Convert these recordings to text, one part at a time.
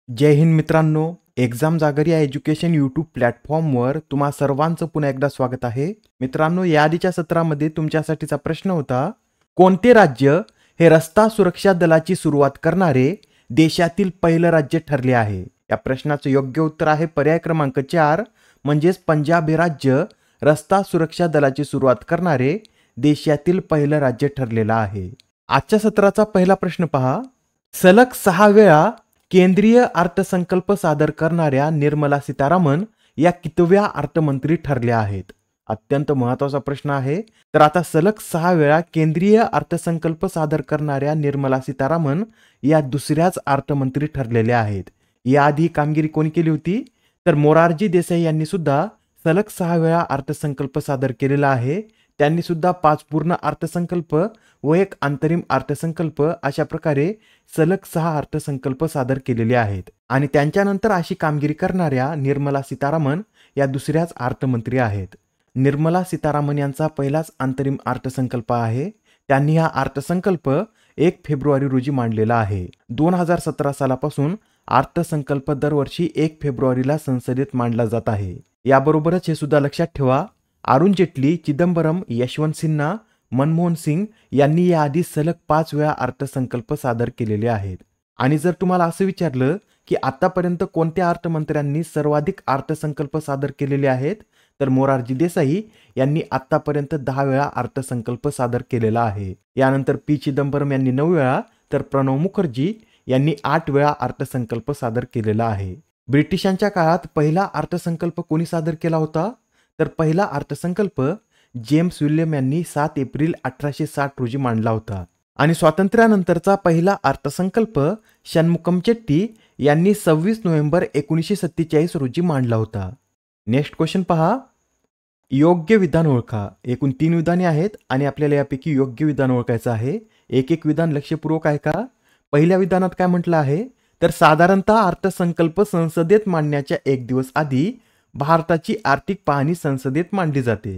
जय हिंद मित्रांनो, एक्झाम जागर या एज्युकेशन यूट्यूब प्लॅटफॉर्मवर तुम्हा सर्वांचं पुन्हा एकदा स्वागत आहे. मित्रांनो, या आधीच्या सत्रामध्ये तुमच्यासाठीचा प्रश्न होता, कोणते राज्य हे रस्ता सुरक्षा दलाची सुरुवात करणारे देशातील पहिलं राज्य ठरले आहे? या प्रश्नाचं योग्य उत्तर आहे पर्याय क्रमांक 4 म्हणजेच पंजाब हे राज्य रस्ता सुरक्षा दलाची सुरुवात करणारे देशातील पहिलं राज्य ठरलेलं आहे. आजच्या सत्राचा पहिला प्रश्न पहा. सलग 6 वेळा केंद्रीय अर्थसंकल्प सादर करणाऱ्या निर्मला सीतारामन या कितव्या अर्थमंत्री ठरल्या आहेत? अत्यंत महत्त्वाचा प्रश्न आहे. तर आता सलग 6 वेळा केंद्रीय अर्थसंकल्प सादर करणाऱ्या निर्मला सीतारामन या दुसऱ्याच अर्थमंत्री ठरलेल्या आहेत. याआधी कामगिरी कोणी केली होती? तर मोरारजी देसाई यांनी सुद्धा सलग 6 वेळा अर्थसंकल्प सादर केलेला आहे. त्यांनी सुद्धा 5 पूर्ण अर्थसंकल्प व 1 अंतरिम अर्थसंकल्प अशा प्रकारे सलग 6 अर्थसंकल्प सादर केलेले आहेत. आणि त्यांच्यानंतर अशी कामगिरी करणाऱ्या निर्मला सीतारामन या दुसऱ्याच अर्थमंत्री आहेत. निर्मला सीतारामन यांचा पहिलाच अंतरिम अर्थसंकल्प आहे. त्यांनी हा अर्थसंकल्प 1 फेब्रुवारी रोजी मांडलेला आहे. 2017 सालापासून अर्थसंकल्प दरवर्षी 1 फेब्रुवारीला संसदेत मांडला जात आहे. याबरोबरच हे सुद्धा लक्षात ठेवा, अरुण जेटली, चिदंबरम, यशवंत सिन्हा, मनमोहन सिंग यांनी याआधी सलग 5 वेळा अर्थसंकल्प सादर केलेले आहेत. आणि जर तुम्हाला असं विचारलं की आतापर्यंत कोणत्या अर्थमंत्र्यांनी सर्वाधिक अर्थसंकल्प सादर केलेले आहेत, तर मोरारजी देसाई यांनी आतापर्यंत 10 वेळा अर्थसंकल्प सादर केलेला आहे. यानंतर पी चिदंबरम यांनी 9 वेळा, तर प्रणव मुखर्जी यांनी 8 वेळा अर्थसंकल्प सादर केलेला आहे. ब्रिटिशांच्या काळात पहिला अर्थसंकल्प कोणी सादर केला होता? तर पहिला अर्थसंकल्प जेम्स विल्यम यांनी 7 एप्रिल 1860 रोजी मांडला होता. आणि स्वातंत्र्यानंतरचा पहिला अर्थसंकल्प षण्मुखम चेट्टी यांनी 26 नोव्हेंबर 1947 रोजी मांडला होता. नेक्स्ट क्वेश्चन पहा. योग्य विधान ओळखा. एकूण 3 विधाने आहेत आणि आपल्याला यापैकी योग्य विधान ओळखायचं आहे. एक एक विधान लक्षपूर्वक आहे का? पहिल्या विधानात काय म्हटलं आहे? तर साधारणतः अर्थसंकल्प संसदेत मांडण्याच्या 1 दिवस आधी भारताची आर्थिक पाहणी संसदेत मांडली जाते.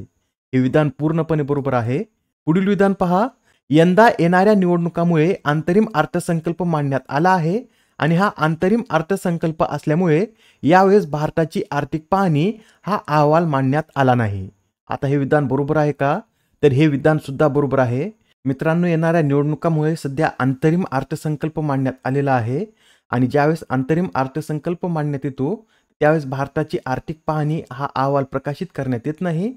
हे विधान पूर्णपणे बरोबर आहे. पुढील विधान पहा. यंदा येणाऱ्या निवडणुकामुळे अंतरिम अर्थसंकल्प मांडण्यात आला आहे आणि हा अंतरिम अर्थसंकल्प असल्यामुळे यावेळेस भारताची आर्थिक पाहणी हा अहवाल मांडण्यात आला नाही. आता हे विधान बरोबर आहे का? तर हे विधान सुद्धा बरोबर आहे. मित्रांनो, येणाऱ्या निवडणुकामुळे सध्या अंतरिम अर्थसंकल्प मांडण्यात आलेला आहे आणि ज्यावेळेस अंतरिम अर्थसंकल्प मांडण्यात येतो त्यावेळेस भारताची आर्थिक पाहणी हा अहवाल प्रकाशित करण्यात येत नाही.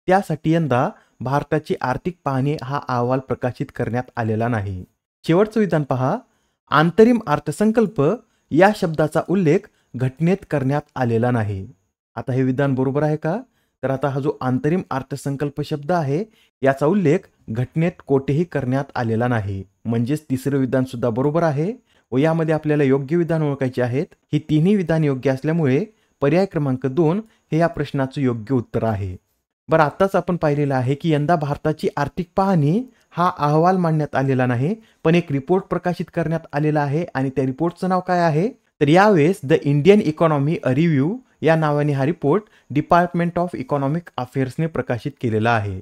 त्यासाठी यंदा भारताची आर्थिक पाहणी हा अहवाल प्रकाशित करण्यात आलेला नाही. शेवटचं विधान पहा. अंतरिम अर्थसंकल्प या शब्दाचा उल्लेख घटनेत करण्यात आलेला नाही. आता हे विधान बरोबर आहे का? तर आता हा जो अंतरिम अर्थसंकल्प शब्द आहे याचा उल्लेख घटनेत कोठेही करण्यात आलेला नाही. म्हणजेच तिसरं विधान सुद्धा बरोबर आहे व यामध्ये आपल्याला योग्य विधान ओळखायचे आहेत. ही तिन्ही विधान योग्य असल्यामुळे पर्याय क्रमांक 2 हे या प्रश्नाचं योग्य उत्तर आहे. बरं, आताच आपण पाहिलेलं आहे की यंदा भारताची आर्थिक पाहणी हा अहवाल मांडण्यात आलेला नाही, पण एक रिपोर्ट प्रकाशित करण्यात आलेला आहे आणि त्या रिपोर्टचं नाव काय आहे? तर यावेळेस the Indian economy a review या नावाने हा रिपोर्ट डिपार्टमेंट ऑफ इकॉनॉमिक अफेअर्सने प्रकाशित केलेला आहे.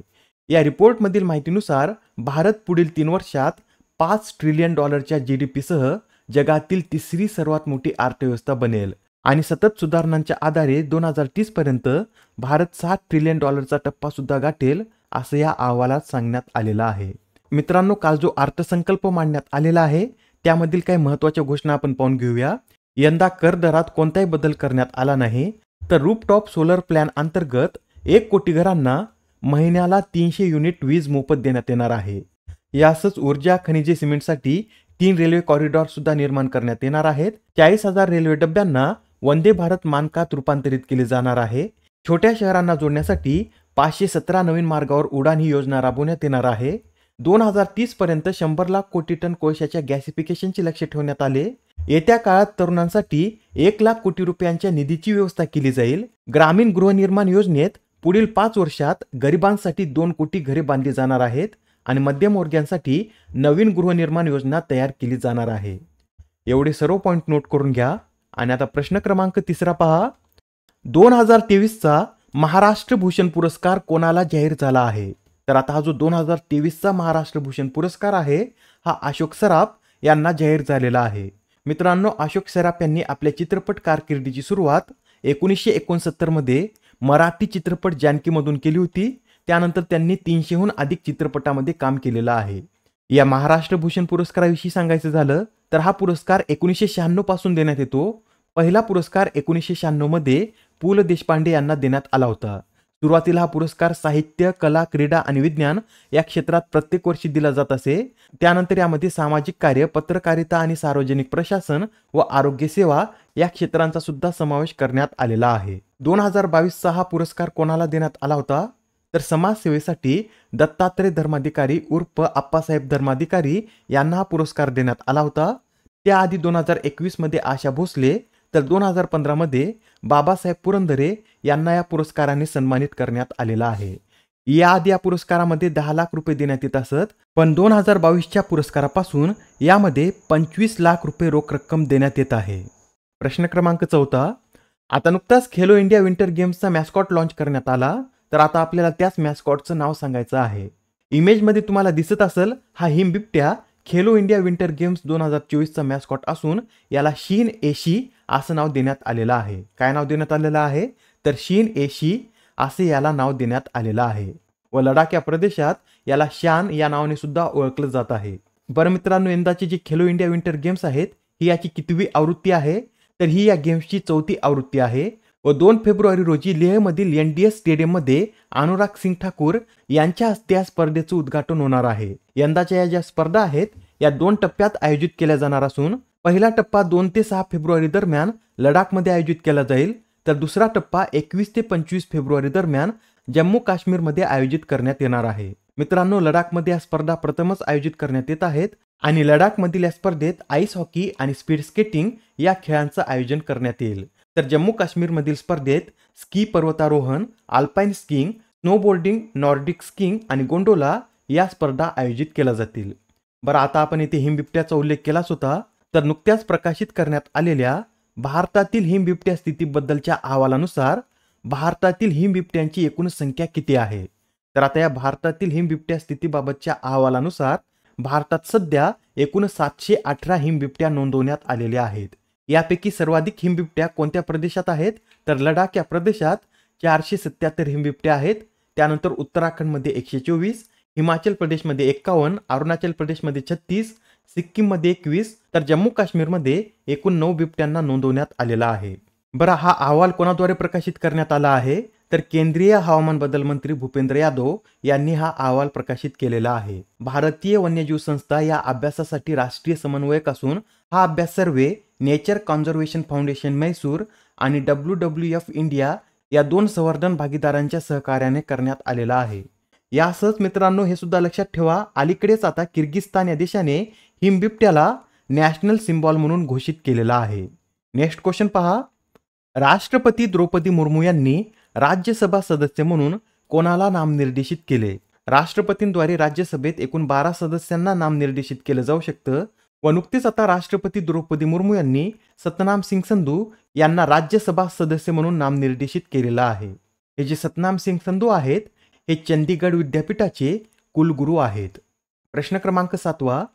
या रिपोर्टमधील माहितीनुसार भारत पुढील 3 वर्षात $5 ट्रिलियन GDP सह जगातील तिसरी सर्वात मोठी अर्थव्यवस्था बनेल आणि सतत सुधारणांच्या आधारे 2030 पर्यंत भारत $7 ट्रिलियन टप्पा सुद्धा गाठेल असं या अहवालात सांगण्यात आलेलं आहे. मित्रांनो, काल जो अर्थसंकल्प मांडण्यात आलेला आहे त्यामधील काही महत्त्वाच्या घोषणा आपण पाहून घेऊया. यंदा कर दरात कोणताही बदल करण्यात आला नाही. तर रूफटॉप सोलर प्लॅन अंतर्गत 1 कोटी घरांना महिन्याला 300 युनिट वीज मोफत देण्यात येणार आहे. यासच ऊर्जा, खनिजे, सिमेंटसाठी 3 रेल्वे कॉरिडॉर सुद्धा निर्माण करण्यात येणार आहेत. 40,000 रेल्वे डब्यांना वंदे भारत मानकात रूपांतरित केले जाणार आहे. छोट्या शहरांना जोडण्यासाठी 517 नवीन मार्गावर उडान ही योजना राबवण्यात येणार आहे. 2030 पर्यंत 100 लाख कोटी टन कोळशाच्या गॅसिफिकेशनचे लक्ष्य ठेवण्यात आले. येत्या काळात तरुणांसाठी 1 लाख कोटी रुपयांच्या निधीची व्यवस्था केली जाईल. ग्रामीण गृहनिर्माण योजनेत पुढील 5 वर्षात गरिबांसाठी 2 कोटी घरे बांधली जाणार आहेत आणि मध्यमवर्गीयांसाठी नवीन गृहनिर्माण योजना तयार केली जाणार आहे. एवढे सर्व पॉइंट नोट करून घ्या. आणि आता प्रश्न क्रमांक 3 पहा. 2023चा महाराष्ट्र भूषण पुरस्कार कोणाला जाहीर झाला आहे? तर आता हा जो 2023चा महाराष्ट्र भूषण पुरस्कार आहे हा अशोक सराफ यांना जाहीर झालेला आहे. मित्रांनो, अशोक सराफ यांनी आपल्या चित्रपट कारकिर्दीची सुरुवात 1969 मध्ये मराठी चित्रपट जानकीमधून केली होती. त्यानंतर त्यांनी 300हून अधिक चित्रपटामध्ये काम केलेलं आहे. या महाराष्ट्र भूषण पुरस्काराविषयी सांगायचं झालं तर हा पुरस्कार 1996 पासून देण्यात येतो. पहिला पुरस्कार 1996 मध्ये पु ल देशपांडे यांना देण्यात आला होता. सुरुवातीला हा पुरस्कार साहित्य, कला, क्रीडा आणि विज्ञान या क्षेत्रात प्रत्येक वर्षी दिला जात असे. त्यानंतर यामध्ये सामाजिक कार्य, पत्रकारिता आणि सार्वजनिक प्रशासन व आरोग्य सेवा या क्षेत्रांचा सुद्धा समावेश करण्यात आलेला आहे. 2022चा हा पुरस्कार कोणाला देण्यात आला होता तर समाजसेवेसाठी दत्तात्रय धर्माधिकारी उर्फ आप्पासाहेब धर्माधिकारी यांना हा पुरस्कार देण्यात आला होता. त्याआधी 2021 मध्ये आशा भोसले तर 2015 मध्ये बाबासाहेब पुरंदरे यांना या पुरस्काराने सन्मानित करण्यात आलेला आहे. याआधी या पुरस्कारामध्ये 10 लाख रुपये देण्यात येत असत, पण 2022च्या पुरस्कारापासून यामध्ये 25 लाख रुपये रोख रक्कम देण्यात येत आहे. प्रश्न क्रमांक 4. आता नुकताच खेलो इंडिया विंटर गेम्सचा मॅस्कॉट लॉन्च करण्यात आला, तर आता आपल्याला त्याच मॅस्कॉटचं नाव सांगायचं आहे. इमेजमध्ये तुम्हाला दिसत असेल हा हिम बिबट्या खेलो इंडिया विंटर गेम्स 2024चा मॅस्कॉट असून याला शीन एशी असं नाव देण्यात आलेलं आहे. काय नाव देण्यात आलेलं आहे तर शीन एशी असे याला नाव देण्यात आलेलं आहे व लडाख या प्रदेशात याला शान या नावाने सुद्धा ओळखलं जात आहे. बरं मित्रांनो, यंदाची जी खेलो इंडिया विंटर गेम्स आहेत ही याची कितवी आवृत्ती आहे तर ही या गेम्सची 4थी आवृत्ती आहे व 2 फेब्रुवारी रोजी लेहमधील NDS स्टेडियममध्ये अनुराग सिंग ठाकूर यांच्या हस्ते या स्पर्धेचं उद्घाटन होणार आहे. यंदाच्या या ज्या स्पर्धा आहेत या 2 टप्प्यात आयोजित केल्या जाणार असून पहिला टप्पा 2 ते 6 फेब्रुवारी दरम्यान लडाखमध्ये आयोजित केला जाईल, तर दुसरा टप्पा 21 ते 25 फेब्रुवारी दरम्यान जम्मू काश्मीरमध्ये आयोजित करण्यात येणार आहे. मित्रांनो, लडाखमध्ये या स्पर्धा प्रथमच आयोजित करण्यात येत आहेत आणि लडाखमधील या स्पर्धेत आईस हॉकी आणि स्पीड स्केटिंग या खेळांचं आयोजन करण्यात येईल. तर जम्मू काश्मीरमधील स्पर्धेत स्की पर्वतारोहण, alpine skiing, snowboarding, Nordic skiing आणि गोंडोला या स्पर्धा आयोजित केल्या जातील. बरं, आता आपण इथे हिमबिबट्याचा उल्लेख केलाच होता, तर नुकत्याच प्रकाशित करण्यात आलेल्या भारतातील हिमबिबट्या स्थितीबद्दलच्या अहवालानुसार भारतातील हिमबिबट्यांची एकूण संख्या किती आहे. तर आता या भारतातील हिमबिबट्या स्थितीबाबतच्या अहवालानुसार भारतात सध्या एकूण 718 हिमबिबट्या नोंदवण्यात आलेल्या आहेत. यापैकी सर्वाधिक हिमबिबट्या कोणत्या प्रदेशात आहेत तर लडाख या प्रदेशात 477 हिमबिबट्या आहेत. त्यानंतर उत्तराखंडमध्ये 124, हिमाचल प्रदेशमध्ये 51, अरुणाचल प्रदेशमध्ये 36, सिक्कीममध्ये 21 तर जम्मू काश्मीरमध्ये एकूण 9 बिबट्यांना नोंदवण्यात आलेला आहे. बरं, हा अहवाल कोणाद्वारे प्रकाशित करण्यात आला आहे तर केंद्रीय हवामान बदल मंत्री भूपेंद्र यादव यांनी हा अहवाल प्रकाशित केलेला आहे. भारतीय वन्यजीव संस्था या अभ्यासासाठी राष्ट्रीय समन्वयक असून हा अभ्यास सर्वे नेचर कॉन्झर्वेशन फाउंडेशन म्हैसूर आणि WWF इंडिया या 2 संवर्धन भागीदारांच्या सहकार्याने करण्यात आलेला आहे. यासहच मित्रांनो, हे सुद्धा लक्षात ठेवा, अलीकडेच आता किर्गिस्तान या देशाने हिमबिबट्याला नॅशनल सिम्बॉल म्हणून घोषित केलेला आहे. नेक्स्ट क्वेश्चन पहा. राष्ट्रपती द्रौपदी मुर्मू यांनी राज्यसभा सदस्य म्हणून कोणाला नामनिर्देशित केले. राष्ट्रपतींद्वारे राज्यसभेत एकूण 12 सदस्यांना नामनिर्देशित केलं जाऊ शकतं व नुकतेच आता राष्ट्रपती द्रौपदी मुर्मू यांनी सतनाम सिंग संधू यांना राज्यसभा सदस्य म्हणून नामनिर्देशित केलेलं आहे. हे जे सतनाम सिंग संधू आहेत हे चंदीगड विद्यापीठाचे कुलगुरू आहेत. प्रश्न क्रमांक 7.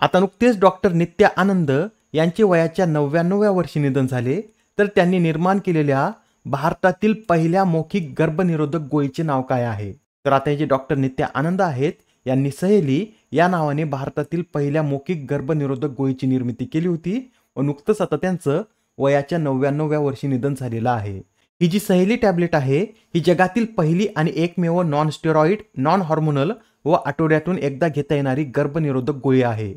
आता नुकतेच डॉक्टर नित्या आनंद यांचे वयाच्या 99व्या वर्षी निधन झाले, तर त्यांनी निर्माण केलेल्या भारतातील पहिल्या मौखिक गर्भनिरोधक गोळीचे नाव काय आहे. तर आता हे जे डॉक्टर नित्या आनंद आहेत यांनी सहेली या नावाने भारतातील पहिल्या मौखिक गर्भनिरोधक गोळीची निर्मिती केली होती व नुकतंच आता त्यांचं वयाच्या 99व्या वर्षी निधन झालेलं आहे. ही जी सहेली टॅबलेट आहे ही जगातील पहिली आणि एकमेव नॉन स्टेरॉइड, नॉन हॉर्मोनल व आठवड्यातून एकदा घेता येणारी गर्भनिरोधक गोळी आहे.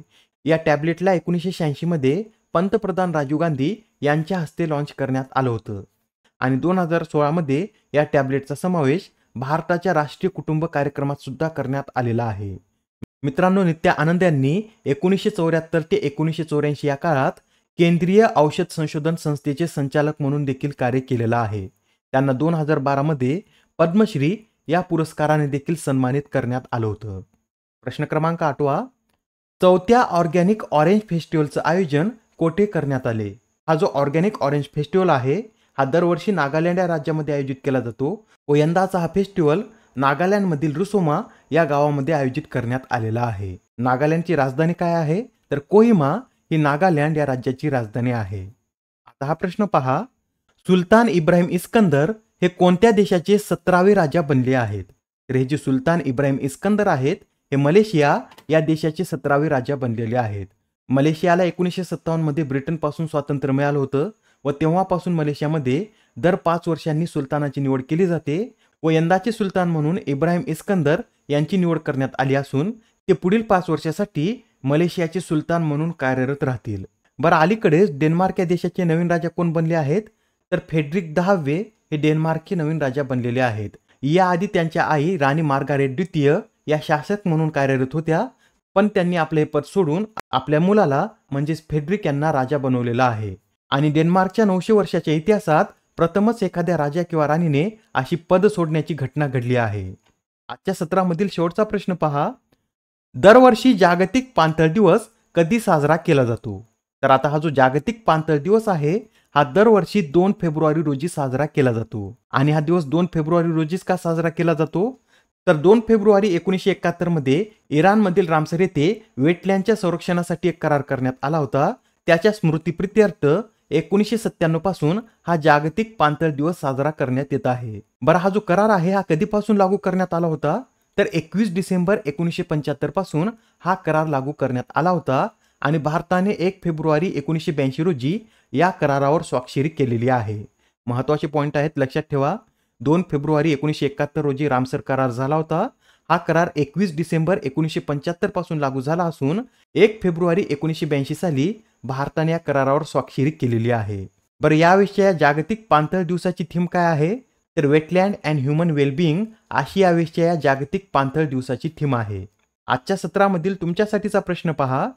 या टॅबलेटला 1986 मध्ये पंतप्रधान राजीव गांधी यांच्या हस्ते लॉन्च करण्यात आलं होतं आणि 2016 मध्ये या टॅबलेटचा समावेश भारताच्या राष्ट्रीय कुटुंब कार्यक्रमात सुद्धा करण्यात आलेला आहे. मित्रांनो, नित्या आनंद यांनी 1974 ते 1984 या काळात केंद्रीय औषध संशोधन संस्थेचे संचालक म्हणून देखील कार्य केलेलं आहे. त्यांना 2012 मध्ये पद्मश्री या पुरस्काराने देखील सन्मानित करण्यात आलं होतं. प्रश्न क्रमांक 8. 4थ्या ऑर्गॅनिक ऑरेंज फेस्टिवलचं आयोजन कोठे करण्यात आले. हा जो ऑर्गॅनिक ऑरेंज फेस्टिवल आहे हा दरवर्षी नागालँड या राज्यामध्ये आयोजित केला जातो व यंदाचा हा फेस्टिवल नागालँडमधील रुसोमा या गावामध्ये आयोजित करण्यात आलेला आहे. नागालँडची राजधानी काय आहे तर कोहिमा ही नागालँड या राज्याची राजधानी आहे. आता हा प्रश्न पहा, सुलतान इब्राहिम इस्कंदर हे कोणत्या देशाचे 17वे राजा बनले आहेत? तर हे जे सुलतान इब्राहिम इस्कंदर आहेत हे मलेशिया या देशाचे 17वे राजा बनलेले आहेत. मलेशियाला 1957 मध्ये ब्रिटनपासून स्वातंत्र्य मिळालं होतं व तेव्हापासून मलेशियामध्ये दर 5 वर्षांनी सुलतानाची निवड केली जाते व यंदाचे सुलतान म्हणून इब्राहिम इस्कंदर यांची निवड करण्यात आली असून ते पुढील 5 वर्षासाठी मलेशियाचे सुलतान म्हणून कार्यरत राहतील. बरं, अलीकडेच डेन्मार्क या देशाचे नवीन राजा कोण बनले आहेत? तर फेडरिक 10वे हे डेन्मार्कचे नवीन राजा बनलेले आहेत. याआधी त्यांच्या आई राणी मार्गारेट द्वितीय या शासक म्हणून कार्यरत होत्या, पण त्यांनी आपले पद सोडून आपल्या मुलाला म्हणजेच फेडरिक यांना राजा बनवलेला आहे. आणि डेन्मार्कच्या 900 वर्षाच्या इतिहासात प्रथमच एखाद्या राजा किंवा राणीने अशी पद सोडण्याची घटना घडली आहे. आजच्या सत्रामधील शेवटचा प्रश्न पहा, दरवर्षी जागतिक पाणथळ दिवस कधी साजरा केला जातो? तर आता हा जो जागतिक पाणथळ दिवस आहे हा दरवर्षी 2 फेब्रुवारी रोजी साजरा केला जातो. आणि हा दिवस 2 फेब्रुवारी रोजीच का साजरा केला जातो? तर 2 फेब्रुवारी 1971 मध्ये इराणमधील रामसर येथे वेटलँडच्या संरक्षणासाठी एक करार करण्यात आला होता. त्याच्या स्मृतीप्रित्यर्थ 1997 पासून हा जागतिक पाणथळ दिवस साजरा करण्यात येत आहे. बरं, हा जो करार आहे हा कधीपासून लागू करण्यात आला होता? तर 21 डिसेंबर 1975 पासून हा करार लागू करण्यात आला होता आणि भारताने 1 फेब्रुवारी 1982 रोजी या करारावर स्वाक्षरी केलेली आहे. महत्त्वाचे पॉइंट आहेत, लक्षात ठेवा. 2 फेब्रुवारी 1971 रोजी रामसर करार झाला होता. हा करार 21 डिसेंबर 1975 पासून लागू झाला असून 1 फेब्रुवारी 1982 साली भारताने या करारावर स्वाक्षरी केलेली आहे. बरं, यावेळेसच्या या जागतिक पाणथळ दिवसाची थीम काय आहे? तर वेटलँड अँड ह्युमन वेलबिंग अशी यावेळेसच्या या जागतिक पाणथळ दिवसाची थीम आहे. आजच्या सत्रामधील तुमच्यासाठीचा प्रश्न पहा,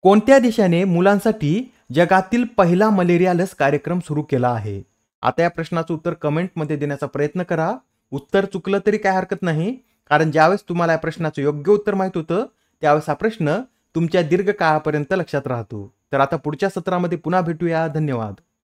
कोणत्या देशाने मुलांसाठी जगातील पहिला मलेरिया लस कार्यक्रम सुरू केला आहे? आता या प्रश्नाचं उत्तर कमेंटमध्ये देण्याचा प्रयत्न करा. उत्तर चुकलं तरी काय हरकत नाही, कारण ज्यावेळेस तुम्हाला या प्रश्नाचं योग्य उत्तर माहित होतं त्यावेळेस हा प्रश्न तुमच्या दीर्घ काळापर्यंत लक्षात राहतो. तर आता पुढच्या सत्रामध्ये पुन्हा भेटूया. धन्यवाद.